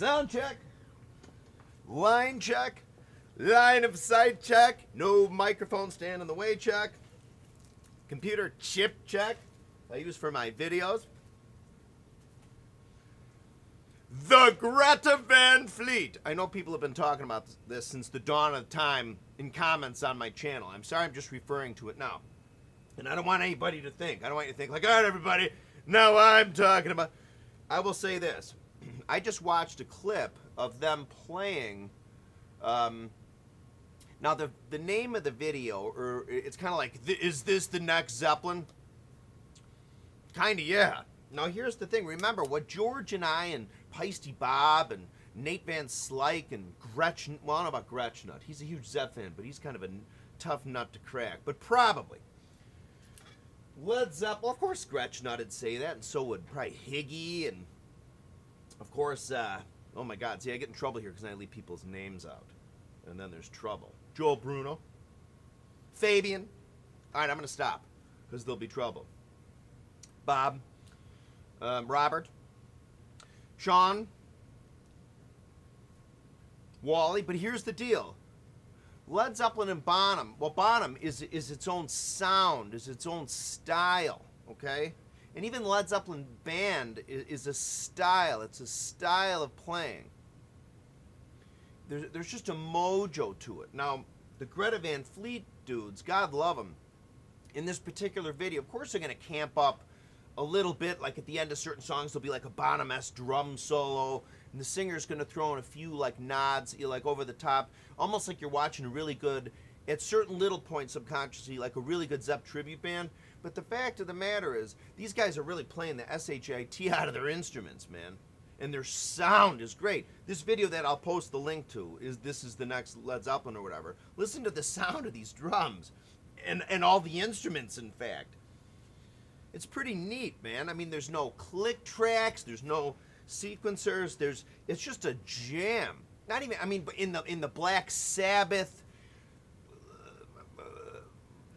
Sound check. Line check. Line of sight check. No microphone stand in the way check. Computer chip check. I use for my videos. The Greta Van Fleet. I know people have been talking about this since the dawn of time in comments on my channel. I'm sorry, I'm just referring to it now. And I don't want anybody to think. I don't want you to think like, all right, everybody, now I'm talking about. I will say this. I just watched a clip of them playing. Now, the name of the video, or it's kind of like, is this the next Zeppelin? Kind of, yeah. Now, here's the thing. Remember, what George and I and Peisty Bob and Nate Van Slyke and Gretchen, well, I don't know about Gretchnut. He's a huge Zep fan, but he's kind of a tough nut to crack. But probably. Led Zeppelin, well, of course Gretchnut would say that, and so would probably Higgy, and of course, oh my God, see, I get in trouble here because I leave people's names out. And then there's trouble. Joel Bruno. Fabian. All right, I'm going to stop because there'll be trouble. Bob. Robert. Sean. Wally. But here's the deal. Led Zeppelin and Bonham. Well, Bonham is its own sound, is its own style, okay? And even Led Zeppelin band is a style. It's a style of playing. There's just a mojo to it. Now, the Greta Van Fleet dudes, God love them, in this particular video, of course they're going to camp up a little bit. Like at the end of certain songs, there'll be like a Bonham-esque drum solo, and the singer's going to throw in a few like nods, like over the top, almost like you're watching a really good, at certain little points subconsciously, like a really good Zep tribute band. But the fact of the matter is, these guys are really playing the SHIT out of their instruments, man. And their sound is great. This video that I'll post the link to is This Is the Next Led Zeppelin or whatever. Listen to the sound of these drums and all the instruments, in fact. It's pretty neat, man. I mean, there's no click tracks, there's no sequencers, it's just a jam. Not even, I mean, in the Black Sabbath,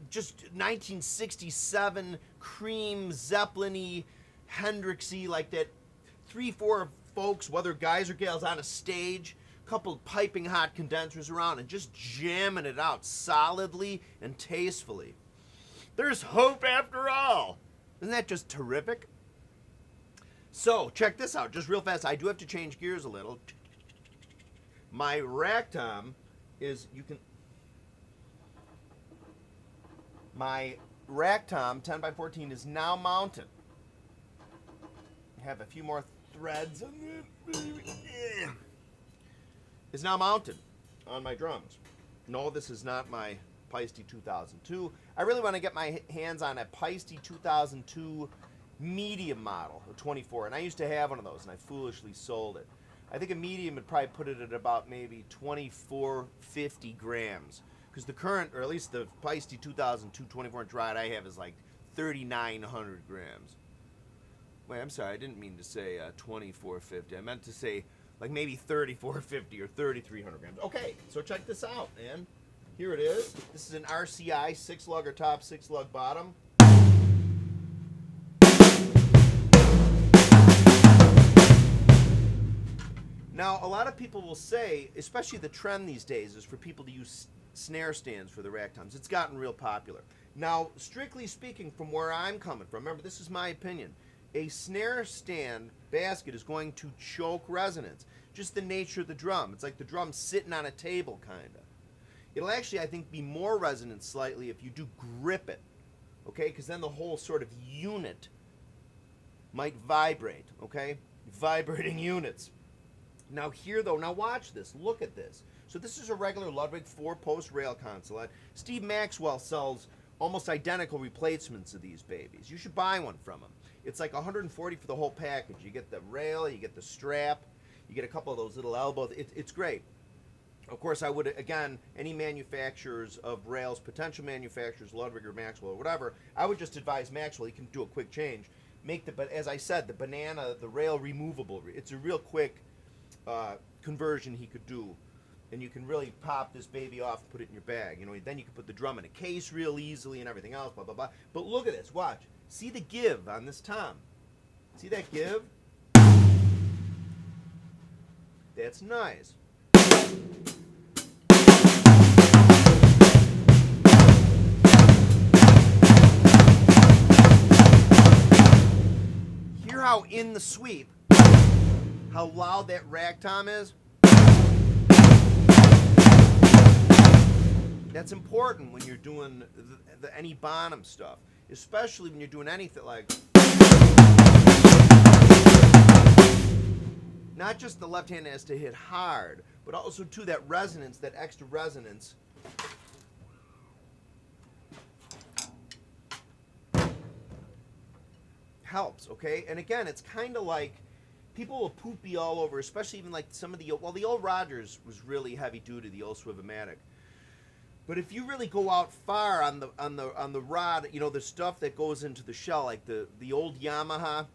just 1967 Cream, Zeppelin-y, Hendrixy, like that. 3-4 folks, whether guys or gals, on a stage, couple piping hot condensers around and just jamming it out solidly and tastefully. There's hope after all. Isn't that just terrific? So, check this out, just real fast. I do have to change gears a little. My rack tom is, my rack tom 10x14 is now mounted. I have a few more threads on it. It's now mounted on my drums. No, this is not my Peisty 2002. I really want to get my hands on a Peisty 2002 medium model, a 24, and I used to have one of those, and I foolishly sold it. I think a medium would probably put it at about maybe 2450 grams, because the current, or at least the Peisty 2002 24-inch rod I have is like 3,900 grams. Wait, I'm sorry, I didn't mean to say 2450. I meant to say like maybe 3450 or 3300 grams. Okay, so check this out, man. Here it is. This is an RCI 6-lugger top, 6-lug bottom. Now, a lot of people will say, especially the trend these days, is for people to use snare stands for the rack toms. It's gotten real popular. Now, strictly speaking, from where I'm coming from, remember, this is my opinion, a snare stand basket is going to choke resonance. Just the nature of the drum. It's like the drum sitting on a table, kind of. It'll actually, I think, be more resonant slightly if you do grip it, okay? Because then the whole sort of unit might vibrate, okay? Vibrating units. Now here, though, now watch this. Look at this. So this is a regular Ludwig 4-post rail console. Steve Maxwell sells almost identical replacements of these babies. You should buy one from him. It's like $140 for the whole package. You get the rail, you get the strap, you get a couple of those little elbows. It's great. Of course, I would, again, any manufacturers of rails, potential manufacturers, Ludwig or Maxwell or whatever, I would just advise Maxwell. He can do a quick change. But as I said, the rail removable. It's a real quick conversion he could do. And you can really pop this baby off and put it in your bag. You know, then you can put the drum in a case real easily and everything else, blah, blah, blah. But look at this, watch. See the give on this tom. See that give? That's nice. Hear how in the sweep, how loud that rack tom is? That's important when you're doing any Bonham stuff, especially when you're doing anything like, not just the left hand has to hit hard, but also to that resonance, that extra resonance. Helps, okay? And again, it's kind of like people will poopy all over, especially even like some of the old Rogers was really heavy duty, the old Swivomatic. But if you really go out far on the rod, you know, the stuff that goes into the shell, like the old Yamaha,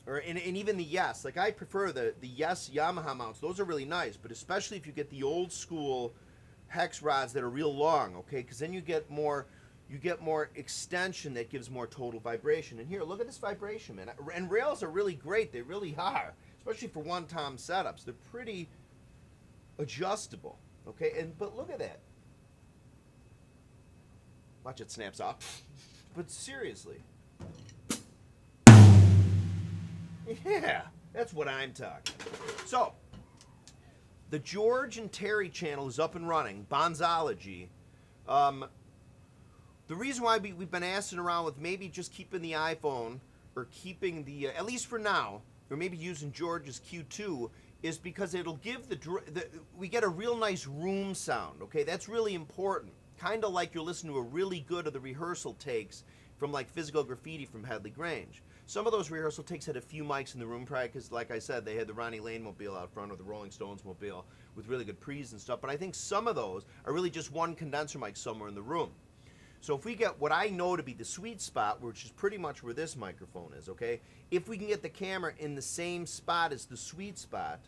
and even the Yes. Like I prefer the Yes Yamaha mounts. Those are really nice, but especially if you get the old school hex rods that are real long, okay? Because then you get more extension that gives more total vibration. And here, look at this vibration, man. And rails are really great. They really are, especially for one-tom setups. They're pretty adjustable, okay? But look at that. Watch it snaps off. But seriously. Yeah, that's what I'm talking. So, the George and Terry channel is up and running. Bonzology. The reason why we've been assing around with maybe just keeping the iPhone or keeping the, at least for now, or maybe using George's Q2 is because it'll give we get a real nice room sound, okay? That's really important. Kind of like you're listening to a really good of the rehearsal takes from like Physical Graffiti from Headley Grange. Some of those rehearsal takes had a few mics in the room probably because, like I said, they had the Ronnie Lane mobile out front or the Rolling Stones mobile with really good pre's and stuff. But I think some of those are really just one condenser mic somewhere in the room. So if we get what I know to be the sweet spot, which is pretty much where this microphone is, okay? If we can get the camera in the same spot as the sweet spot,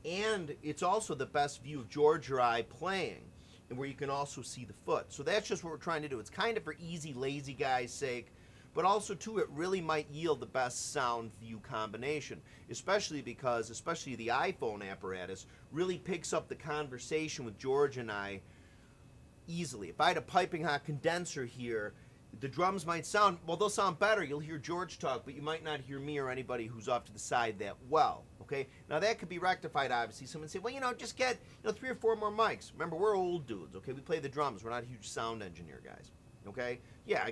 and it's also the best view of George or I playing, and where you can also see the foot. So that's just what we're trying to do. It's kind of for easy, lazy guy's sake, but also, too, it really might yield the best sound view combination, especially because, especially the iPhone apparatus, really picks up the conversation with George and I easily. If I had a piping hot condenser here, the drums might sound, well, they'll sound better. You'll hear George talk, but you might not hear me or anybody who's off to the side that well, okay? Now, that could be rectified, obviously. Someone say, well, just get 3 or 4 more mics. Remember, we're old dudes, okay? We play the drums. We're not huge sound engineer guys, okay? Yeah,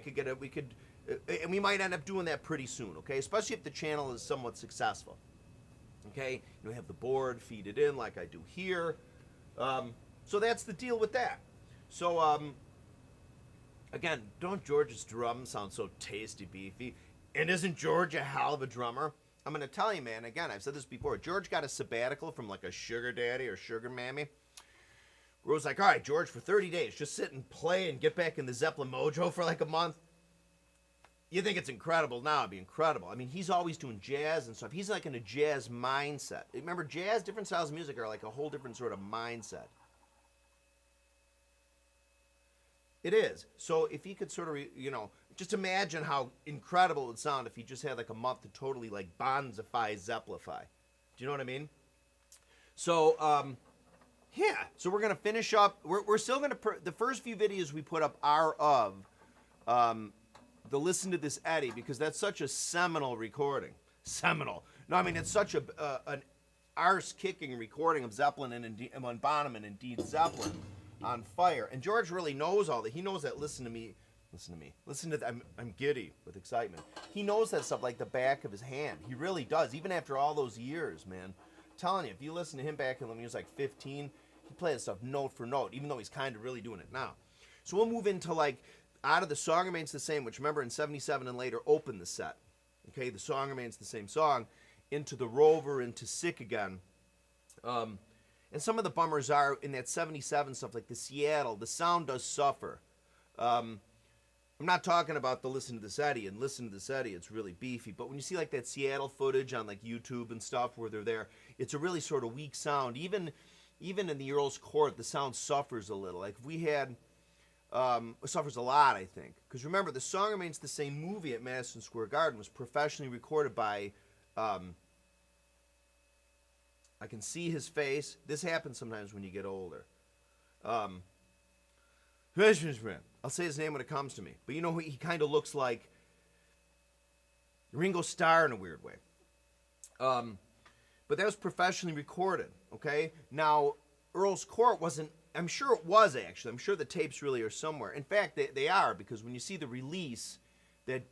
and we might end up doing that pretty soon, okay? Especially if the channel is somewhat successful, okay? You have the board, feed it in like I do here. So that's the deal with that. So, again, don't George's drums sound so tasty, beefy? And isn't George a hell of a drummer? I'm going to tell you, man, again, I've said this before. George got a sabbatical from like a sugar daddy or sugar mammy. Where it was like, all right, George, for 30 days, just sit and play and get back in the Zeppelin mojo for like a month. You think it's incredible now, it'd be incredible. I mean, he's always doing jazz and stuff. He's like in a jazz mindset. Remember, jazz, different styles of music are like a whole different sort of mindset. It is. So if he could sort of, just imagine how incredible it would sound if he just had like a month to totally like bonzify Zeplify. Do you know what I mean? So, yeah. So we're going to finish up. We're still going to, the first few videos we put up are of the Listen to This Eddie, because that's such a seminal recording. Seminal. No, I mean, it's such an arse-kicking recording of Zeppelin and Bonham and indeed Zeppelin on fire. And George really knows all that. He knows that listen to that. I'm giddy with excitement. He knows that stuff like the back of his hand. He really does, even after all those years, man. I'm telling you, if you listen to him back when he was like 15, he played that stuff note for note, even though he's kind of really doing it now. So we'll move into like, out of The Song Remains the Same, which remember in 77 and later opened the set. Okay, The Song Remains the Same song, into The Rover, into Sick Again. And some of the bummers are in that 77 stuff, like the Seattle, the sound does suffer. I'm not talking about the Listen to This Eddie, and Listen to This Eddie, it's really beefy. But when you see like that Seattle footage on like YouTube and stuff where they're there, it's a really sort of weak sound. Even in the Earl's Court, the sound suffers a little. Like if we had, it suffers a lot, I think. Because remember, The Song Remains the Same movie at Madison Square Garden was professionally recorded by I can see his face. This happens sometimes when you get older. I'll say his name when it comes to me. But you know, he kind of looks like Ringo Starr in a weird way. But that was professionally recorded, okay? Now, Earl's Court wasn't, I'm sure it was actually. I'm sure the tapes really are somewhere. In fact, they are, because when you see the release that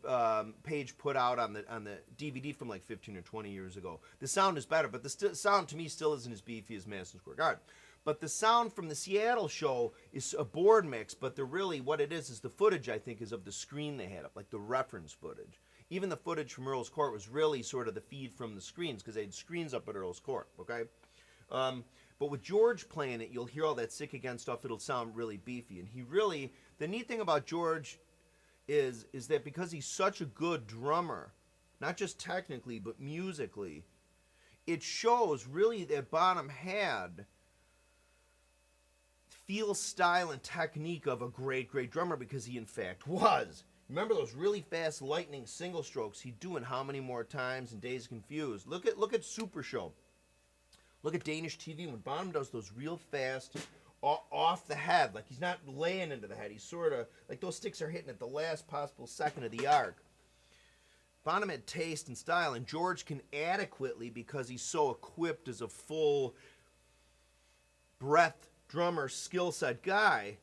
Page put out on the DVD from like 15 or 20 years ago, the sound is better, but the sound to me still isn't as beefy as Madison Square Garden. But the sound from the Seattle show is a board mix, but they're really, what it is the footage, I think, is of the screen they had up, like the reference footage. Even the footage from Earl's Court was really sort of the feed from the screens, because they had screens up at Earl's Court, okay? But with George playing it, you'll hear all that Sick Again stuff. It'll sound really beefy. And he really, the neat thing about George is that because he's such a good drummer, not just technically, but musically, it shows really that Bonham had feel, style, and technique of a great, great drummer, because he in fact was. Remember those really fast lightning single strokes he'd do in How Many More Times and Dazed Confused. Look at Super Show. Look at Danish TV when Bonham does those real fast, off the head, like he's not laying into the head. He's sort of, like those sticks are hitting at the last possible second of the arc. Bonham had taste and style, and George can adequately, because he's so equipped as a full breadth drummer, skill set guy,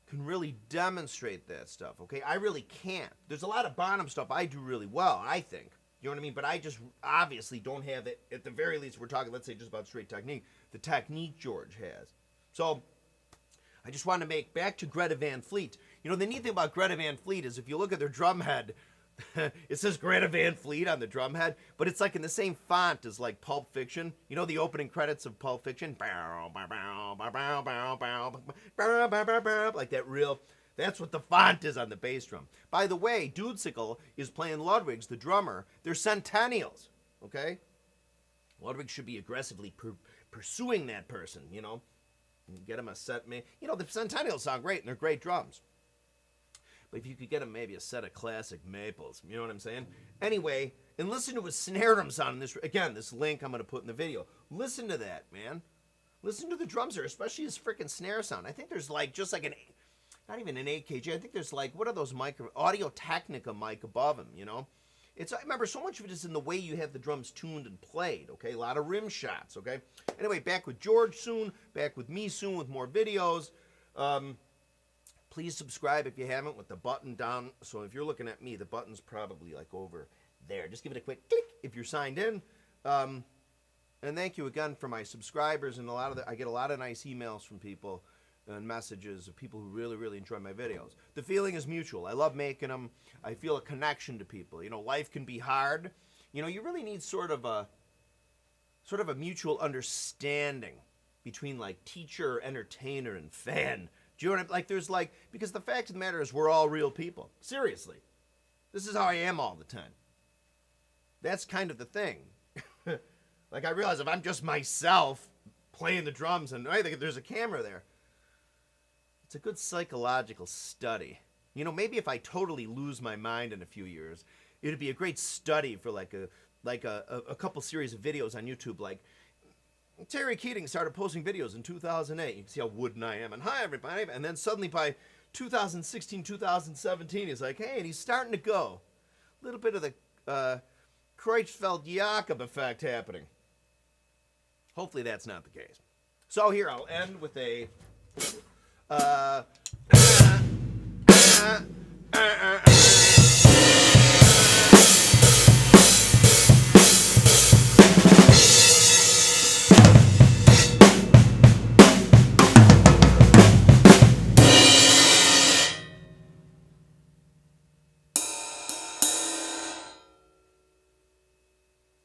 can really demonstrate that stuff, okay? I really can't. There's a lot of Bonham stuff I do really well, I think. You know what I mean? But I just obviously don't have it. At the very least, we're talking, let's say, just about straight technique. The technique George has. So I just wanted to make, back to Greta Van Fleet. You know, the neat thing about Greta Van Fleet is if you look at their drum head, it says Greta Van Fleet on the drum head, but it's like in the same font as like Pulp Fiction. You know the opening credits of Pulp Fiction? Like that real... That's what the font is on the bass drum. By the way, Dudesicle is playing Ludwig's, the drummer. They're centennials, okay? Ludwig should be aggressively pursuing that person, you know? Get him a set, you know, the centennials sound great, and they're great drums. But if you could get him maybe a set of classic maples, you know what I'm saying? Anyway, and listen to his snare drum sound in this, again, this link I'm going to put in the video. Listen to that, man. Listen to the drums there, especially his freaking snare sound. I think there's like, just like an... Not even an 8kg. I think there's like, what are those Audio Technica mic above him, you know? I remember, so much of it is in the way you have the drums tuned and played, okay? A lot of rim shots, okay? Anyway, back with George soon. Back with me soon with more videos. Please subscribe if you haven't with the button down. So if you're looking at me, the button's probably like over there. Just give it a quick click if you're signed in. And thank you again for my subscribers. And I get a lot of nice emails from people and messages of people who really, really enjoy my videos. The feeling is mutual. I love making them. I feel a connection to people. You know, life can be hard. You know, you really need sort of a mutual understanding between like teacher, entertainer, and fan. Do you know what like? There's like, because the fact of the matter is we're all real people. Seriously. This is how I am all the time. That's kind of the thing. Like, I realize if I'm just myself playing the drums and I think there's a camera there, it's a good psychological study. You know, maybe if I totally lose my mind in a few years, it'd be a great study for like a couple series of videos on YouTube. Like, Terry Keating started posting videos in 2008. You can see how wooden I am. And hi, everybody. And then suddenly by 2016, 2017, he's like, hey, and he's starting to go. A little bit of the Creutzfeldt-Jakob effect happening. Hopefully that's not the case. So here, I'll end with a...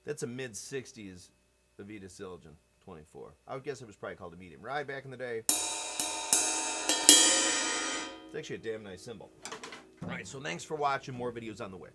That's a mid-60s Avita Silgen 24. I would guess it was probably called a medium ride back in the day. It's actually a damn nice cymbal. All right, so thanks for watching. More videos on the way.